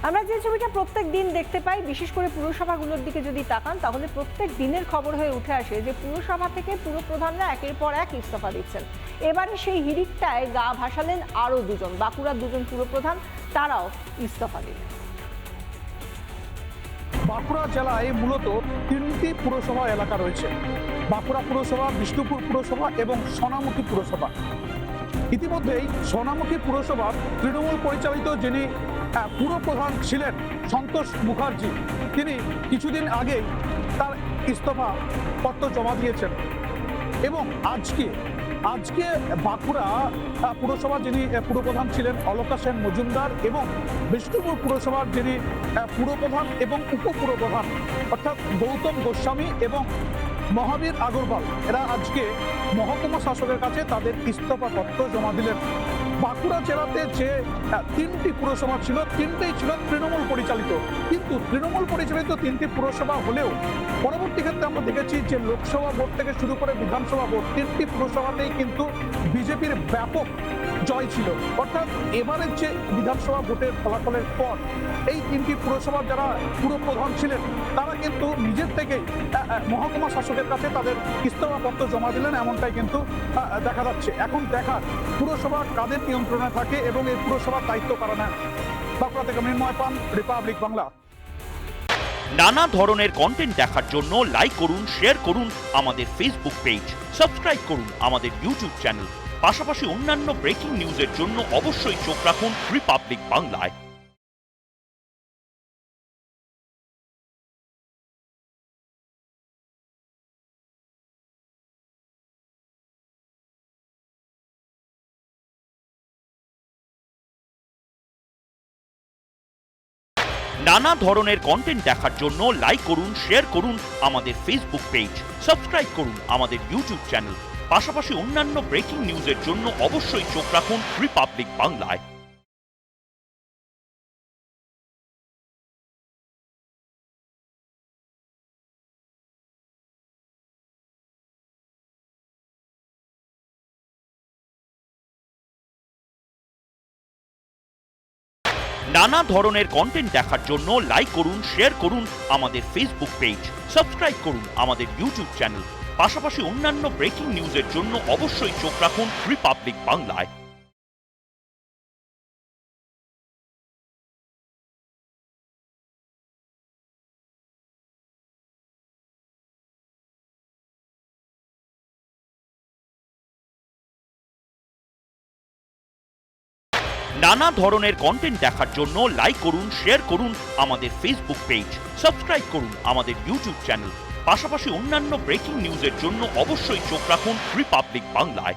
আমরা যে ছবিটা প্রত্যেক দিন দেখতে পাই, বিশেষ করে পুরসভাগুলোর দিকে যদি তাকান তাহলে প্রত্যেক দিনের খবর হয়ে উঠে আসে যে পুরসভা থেকে পুরপ্রধানরা একের পর এক ইস্তফা দিচ্ছেন। এবারে সেই হিড়িকটায় গা ভাসালেন আরও দুজন, বাঁকুড়ার দুজন পুরপ্রধান, তারাও ইস্তফা দিলেন। বাঁকুড়া জেলায় মূলত তিনটি পুরসভা এলাকা রয়েছে: বাঁকুড়া পুরসভা, বিষ্ণুপুর পুরসভা এবং সোনামুখী পুরসভা। ইতিমধ্যেই সোনামুখী পুরসভার তৃণমূল পরিচালিত যিনি পুরপ্রধান ছিলেন সন্তোষ মুখার্জি, তিনি কিছুদিন আগেই তার ইস্তফা পত্র জমা দিয়েছেন এবং আজকে বাঁকুড়া পুরসভার যিনি পুরপ্রধান ছিলেন অলকা সেন মজুমদার এবং বিষ্ণুপুর পুরসভার যিনি পুরপ্রধান এবং উপপুরপ্রধান অর্থাৎ গৌতম গোস্বামী এবং মহাবীর আগরওয়াল, এরা আজকে মহকুমা শাসকের কাছে তাদের ইস্তফা পত্র জমা দিলেন। বাঁকুড়া জেলাতে যে তিনটি পুরসভা ছিল, তিনটেই ছিল তৃণমূল পরিচালিত, কিন্তু তৃণমূল পরিচালিত তিনটি পুরসভা হলেও পরবর্তী ক্ষেত্রে আমরা দেখেছি যে লোকসভা ভোট থেকে শুরু করে বিধানসভা ভোট, তিনটি পুরসভাতেই কিন্তু বিজেপির ব্যাপক জয় ছিল। অর্থাৎ এবারের যে বিধানসভা ভোটের ফলাফলের পর এই তিনটি পুরসভার যারা পুরপ্রধান ছিলেন তারা কিন্তু নিজের থেকেই মহকুমা শাসকের কাছে তাদের ইস্তফা পত্র জমা দিলেন, এমনটাই কিন্তু দেখা যাচ্ছে। এখন দেখার পুরসভা কাদের নিয়ন্ত্রণে থাকে এবং এই পুরসভার দায়িত্ব কারা নেন। বাঁকুড়া থেকে মৃন্ময় পান, রিপাবলিক বাংলা। নানা ধরনের কন্টেন্ট দেখার জন্য লাইক করুন, শেয়ার করুন আমাদের ফেসবুক পেজ, সাবস্ক্রাইব করুন আমাদের ইউটিউব চ্যানেল। পাশাপাশি অন্যান্য ব্রেকিং নিউজের জন্য অবশ্যই চোখ রাখুন রিপাবলিক বাংলায়। নানা ধরনের কন্টেন্ট দেখার জন্য লাইক করুন, শেয়ার করুন আমাদের ফেসবুক পেজ, সাবস্ক্রাইব করুন আমাদের ইউটিউব চ্যানেল। পাশাপাশি অন্যান্য ব্রেকিং নিউজের জন্য অবশ্যই চোখ রাখুন রিপাবলিক বাংলায়। নানা ধরনের কন্টেন্ট দেখার জন্য লাইক করুন, শেয়ার করুন আমাদের ফেসবুক পেজ, সাবস্ক্রাইব করুন আমাদের ইউটিউব চ্যানেল। পাশাপাশি অন্যান্য ব্রেকিং নিউজের জন্য অবশ্যই চোখ রাখুন রিপাবলিক বাংলায়। নানা ধরনের কন্টেন্ট দেখার জন্য লাইক করুন, শেয়ার করুন আমাদের ফেসবুক পেজ, সাবস্ক্রাইব করুন আমাদের ইউটিউব চ্যানেল। পাশাপাশি অন্যান্য ব্রেকিং নিউজের জন্য অবশ্যই চোখ রাখুন রিপাবলিক বাংলায়।